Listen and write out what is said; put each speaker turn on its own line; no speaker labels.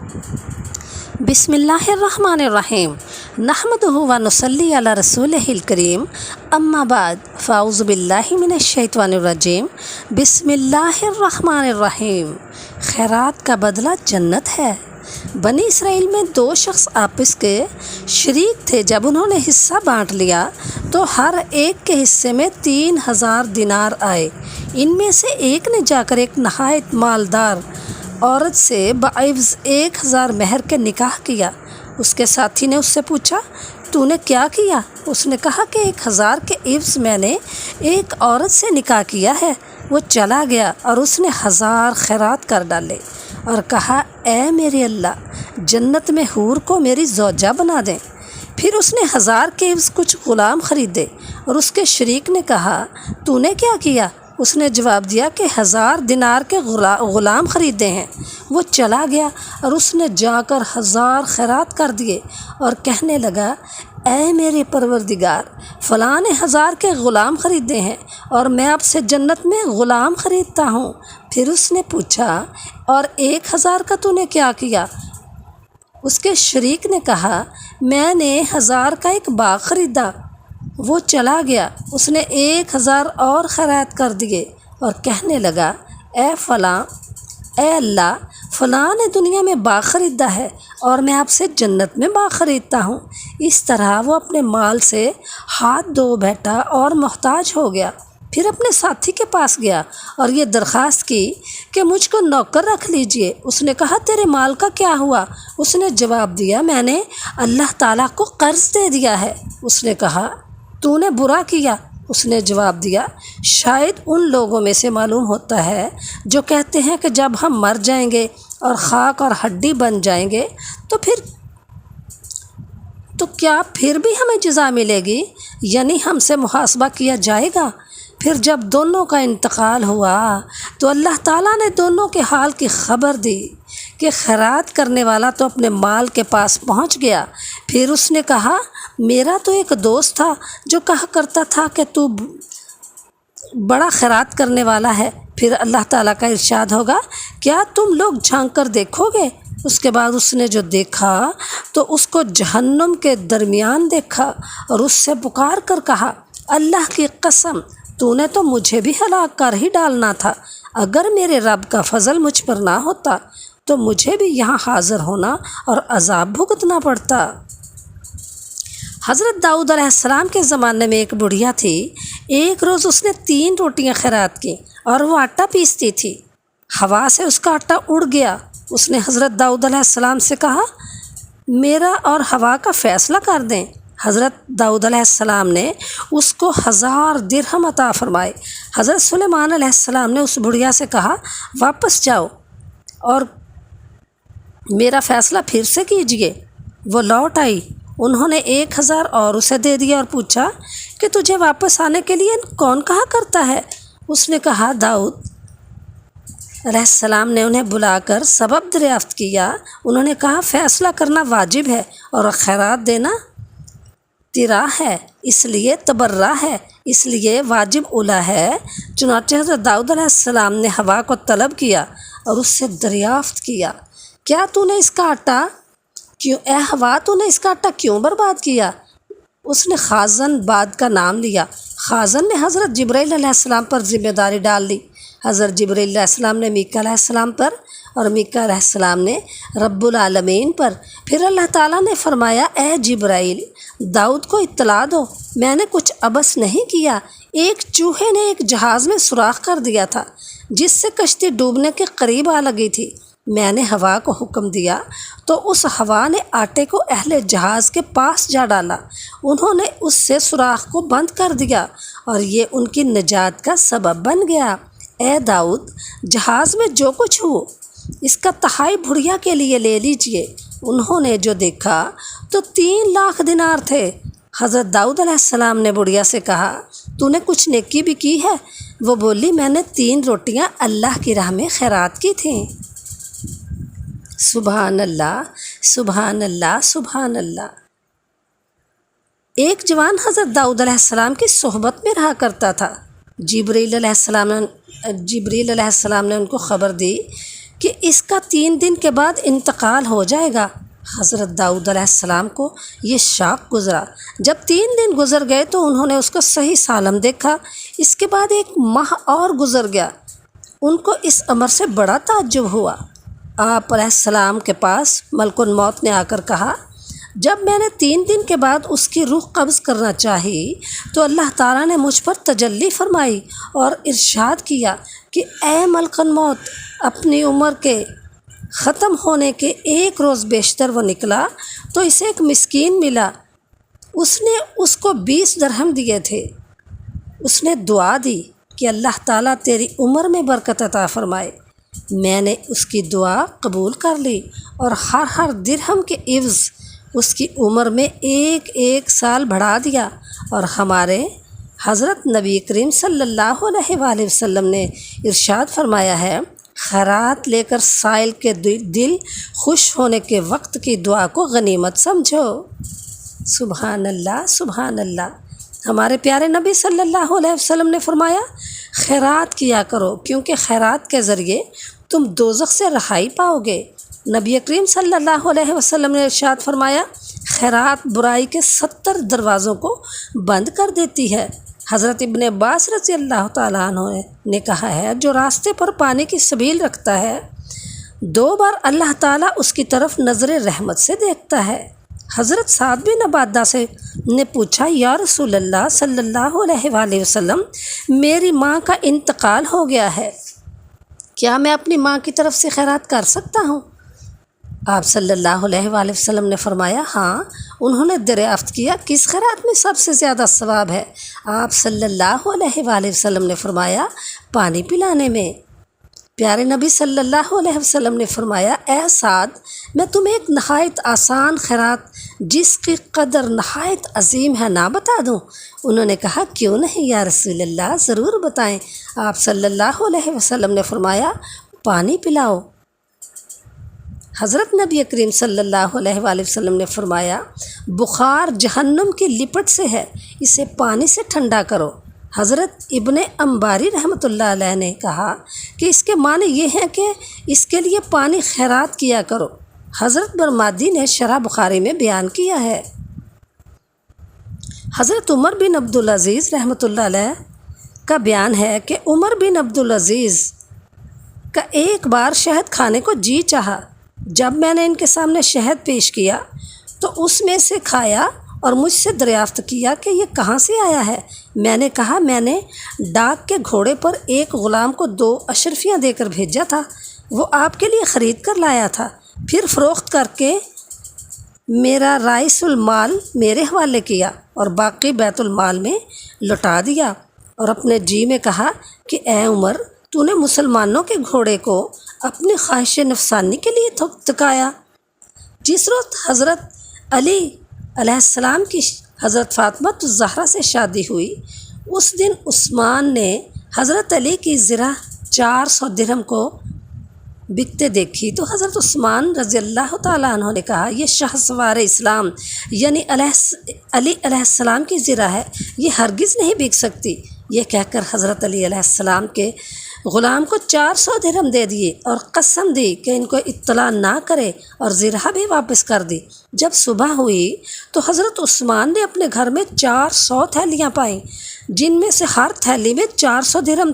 بسم اللہ الرحمن الرحیم نحمدہ و نصلی علی رسولہ الکریم اما بعد فاعوذ باللہ من الشیطان الرجیم بسم اللہ الرحمن الرحیم۔ خیرات کا بدلہ جنت ہے۔ بنی اسرائیل میں دو شخص آپس کے شریک تھے۔ جب انہوں نے حصہ بانٹ لیا تو ہر ایک کے حصے میں 3000 دینار آئے۔ ان میں سے ایک نے جا کر ایک نہایت مالدار عورت سے بعوض 1000 مہر کے نکاح کیا۔ اس کے ساتھی نے اس سے پوچھا، تو نے کیا کیا؟ اس نے کہا کہ 1000 کے عوض میں نے ایک عورت سے نکاح کیا ہے۔ وہ چلا گیا اور اس نے 1000 خیرات کر ڈالے اور کہا، اے میرے اللہ، جنت میں حور کو میری زوجہ بنا دیں۔ پھر اس نے 1000 کے عوض کچھ غلام خریدے اور اس کے شریک نے کہا، تو نے کیا کیا؟ اس نے جواب دیا کہ 1000 دینار کے غلام خریدے ہیں۔ وہ چلا گیا اور اس نے جا کر 1000 خیرات کر دیے اور کہنے لگا، اے میرے پروردگار، فلاں نے 1000 کے غلام خریدے ہیں اور میں اب سے جنت میں غلام خریدتا ہوں۔ پھر اس نے پوچھا، اور 1000 کا تو نے کیا کیا؟ اس کے شریک نے کہا، میں نے 1000 کا ایک باغ خریدا۔ وہ چلا گیا، اس نے 1000 اور خیرات کر دیے اور کہنے لگا، اے اللہ، فلاں نے دنیا میں باغ خریدا ہے اور میں آپ سے جنت میں باغ خریدتا ہوں۔ اس طرح وہ اپنے مال سے ہاتھ دھو بیٹھا اور محتاج ہو گیا۔ پھر اپنے ساتھی کے پاس گیا اور یہ درخواست کی کہ مجھ کو نوکر رکھ لیجئے۔ اس نے کہا، تیرے مال کا کیا ہوا؟ اس نے جواب دیا، میں نے اللہ تعالیٰ کو قرض دے دیا ہے۔ اس نے کہا، تو نے برا کیا۔ اس نے جواب دیا، شاید ان لوگوں میں سے معلوم ہوتا ہے جو کہتے ہیں کہ جب ہم مر جائیں گے اور خاک اور ہڈی بن جائیں گے تو کیا پھر بھی ہمیں جزا ملے گی؟ یعنی ہم سے محاسبہ کیا جائے گا۔ پھر جب دونوں کا انتقال ہوا تو اللہ تعالیٰ نے دونوں کے حال کی خبر دی کہ خیرات کرنے والا تو اپنے مال کے پاس پہنچ گیا۔ پھر اس نے کہا، میرا تو ایک دوست تھا جو کہا کرتا تھا کہ تو بڑا خیرات کرنے والا ہے۔ پھر اللہ تعالیٰ کا ارشاد ہوگا، کیا تم لوگ جھانک کر دیکھو گے؟ اس کے بعد اس نے جو دیکھا تو اس کو جہنم کے درمیان دیکھا اور اس سے پکار کر کہا، اللہ کی قسم، تو نے تو مجھے بھی ہلاک کر ہی ڈالنا تھا۔ اگر میرے رب کا فضل مجھ پر نہ ہوتا تو مجھے بھی یہاں حاضر ہونا اور عذاب بھگتنا پڑتا۔ حضرت داؤد علیہ السلام کے زمانے میں ایک بڑھیا تھی۔ ایک روز اس نے 3 روٹیاں خیرات کیں اور وہ آٹا پیستی تھی۔ ہوا سے اس کا آٹا اڑ گیا۔ اس نے حضرت داؤد علیہ السلام سے کہا، میرا اور ہوا کا فیصلہ کر دیں۔ حضرت داؤد علیہ السلام نے اس کو 1000 درہم عطا فرمائے۔ حضرت سلیمان علیہ السلام نے اس بڑھیا سے کہا، واپس جاؤ اور میرا فیصلہ پھر سے کیجیے۔ وہ لوٹ آئی۔ انہوں نے 1000 اور اسے دے دیا اور پوچھا کہ تجھے واپس آنے کے لیے کون کہا کرتا ہے؟ اس نے کہا، داؤد علیہ السلام نے انہیں بلا کر سبب دریافت کیا۔ انہوں نے کہا، فیصلہ کرنا واجب ہے اور خیرات دینا تیرا ہے، اس لیے تبرہ ہے، اس لیے واجب اولا ہے۔ چنانچہ حضرت داؤد علیہ السلام نے ہوا کو طلب کیا اور اس سے دریافت کیا، کیا تو نے اس کا آٹا اے ہوا، تو نے اس کا آٹا کیوں برباد کیا؟ اس نے خازن باد کا نام لیا۔ خازن نے حضرت جبرائیل علیہ السلام پر ذمہ داری ڈال دی۔ حضرت جبرائیل علیہ السلام نے میکا علیہ السلام پر اور میکا علیہ السلام نے رب العالمین پر۔ پھر اللہ تعالیٰ نے فرمایا، اے جبرائیل، داؤد کو اطلاع دو، میں نے کچھ عبث نہیں کیا۔ ایک چوہے نے ایک جہاز میں سوراخ کر دیا تھا جس سے کشتی ڈوبنے کے قریب آ لگی تھی۔ میں نے ہوا کو حکم دیا تو اس ہوا نے آٹے کو اہل جہاز کے پاس جا ڈالا۔ انہوں نے اس سے سوراخ کو بند کر دیا اور یہ ان کی نجات کا سبب بن گیا۔ اے داؤد، جہاز میں جو کچھ ہو اس کا تہائی بڑھیا کے لیے لے لیجئے۔ انہوں نے جو دیکھا تو 3 لاکھ دینار تھے۔ حضرت داؤد علیہ السلام نے بڑھیا سے کہا، تو نے کچھ نیکی بھی کی ہے؟ وہ بولی، میں نے 3 روٹیاں اللہ کی راہ میں خیرات کی تھیں۔ سبحان اللہ، سبحان اللہ، سبحان اللہ۔ ایک جوان حضرت داؤد علیہ السلام کی صحبت میں رہا کرتا تھا۔ جبرائیل علیہ السلام نے ان کو خبر دی کہ اس کا 3 دن کے بعد انتقال ہو جائے گا۔ حضرت داؤد علیہ السلام کو یہ شاق گزرا۔ جب 3 دن گزر گئے تو انہوں نے اس کو صحیح سالم دیکھا۔ اس کے بعد 1 ماہ اور گزر گیا۔ ان کو اس امر سے بڑا تعجب ہوا۔ آپ علیہ السلام کے پاس ملک الموت نے آ کر کہا، جب میں نے 3 دن کے بعد اس کی روح قبض کرنا چاہی تو اللہ تعالیٰ نے مجھ پر تجلی فرمائی اور ارشاد کیا کہ اے ملک الموت، اپنی عمر کے ختم ہونے کے 1 روز بیشتر وہ نکلا تو اسے ایک مسکین ملا۔ اس نے اس کو 20 درہم دیے تھے۔ اس نے دعا دی کہ اللہ تعالیٰ تیری عمر میں برکت عطا فرمائے۔ میں نے اس کی دعا قبول کر لی اور ہر درہم کے عوض اس کی عمر میں 1 سال بڑھا دیا۔ اور ہمارے حضرت نبی کریم صلی اللہ علیہ وآلہ وسلم نے ارشاد فرمایا ہے، خیرات لے کر سائل کے دل خوش ہونے کے وقت کی دعا کو غنیمت سمجھو۔ سبحان اللہ، سبحان اللہ۔ ہمارے پیارے نبی صلی اللہ علیہ وسلم نے فرمایا، خیرات کیا کرو کیونکہ خیرات کے ذریعے تم دوزخ سے رہائی پاؤ گے۔ نبی کریم صلی اللہ علیہ وسلم نے ارشاد فرمایا، خیرات برائی کے 70 دروازوں کو بند کر دیتی ہے۔ حضرت ابن عباس رضی اللہ تعالیٰ عنہ نے کہا ہے، جو راستے پر پانے کی سبیل رکھتا ہے 2 بار اللہ تعالیٰ اس کی طرف نظر رحمت سے دیکھتا ہے۔ حضرت سعد بن عبادہ نے پوچھا، یا رسول اللہ صلی اللہ علیہ وآلہ وسلم، میری ماں کا انتقال ہو گیا ہے، کیا میں اپنی ماں کی طرف سے خیرات کر سکتا ہوں؟ آپ صلی اللہ علیہ وآلہ وسلم نے فرمایا، ہاں۔ انہوں نے دریافت کیا، کس خیرات میں سب سے زیادہ ثواب ہے؟ آپ صلی اللہ علیہ وآلہ وسلم نے فرمایا، پانی پلانے میں۔ پیارے نبی صلی اللہ علیہ وسلم نے فرمایا، اے سعد، میں تمہیں ایک نہایت آسان خیرات جس کی قدر نہایت عظیم ہے نہ بتا دوں؟ انہوں نے کہا، کیوں نہیں یا رسول اللہ، ضرور بتائیں۔ آپ صلی اللہ علیہ وسلم نے فرمایا، پانی پلاؤ۔ حضرت نبی کریم صلی اللہ علیہ وآلہ وسلم نے فرمایا، بخار جہنم کی لپٹ سے ہے، اسے پانی سے ٹھنڈا کرو۔ حضرت ابن انباری رحمۃ اللہ علیہ نے کہا کہ اس کے معنی یہ ہیں کہ اس کے لیے پانی خیرات کیا کرو۔ حضرت برمادی نے شرح بخاری میں بیان کیا ہے۔ حضرت عمر بن عبدالعزیز رحمۃ اللہ علیہ کا بیان ہے کہ عمر بن عبدالعزیز کا ایک بار شہد کھانے کو جی چاہا۔ جب میں نے ان کے سامنے شہد پیش کیا تو اس میں سے کھایا اور مجھ سے دریافت کیا کہ یہ کہاں سے آیا ہے؟ میں نے کہا، میں نے ڈاک کے گھوڑے پر ایک غلام کو 2 اشرفیاں دے کر بھیجا تھا، وہ آپ کے لیے خرید کر لایا تھا، پھر فروخت کر کے میرا رائس المال میرے حوالے کیا اور باقی بیت المال میں لوٹا دیا، اور اپنے جی میں کہا کہ اے عمر، تو نے مسلمانوں کے گھوڑے کو اپنی خواہش نفسانی کے لیے تھکایا۔ جس روز حضرت علی علیہ السلام کی حضرت فاطمہ الزہرا سے شادی ہوئی، اس دن عثمان نے حضرت علی کی زرہ 400 درہم کو بکتے دیکھی تو حضرت عثمان رضی اللہ تعالیٰ عنہ نے کہا، یہ شہسوار اسلام یعنی علی علیہ السلام کی زرہ ہے، یہ ہرگز نہیں بک سکتی۔ یہ کہہ کر حضرت علی علیہ السلام کے غلام کو 400 درہم دے دیے اور قسم دی کہ ان کو اطلاع نہ کرے، اور زرہ بھی واپس کر دی۔ جب صبح ہوئی تو حضرت عثمان نے اپنے گھر میں 400 تھیلیاں پائیں، جن میں سے ہر تھیلی میں 400 درہم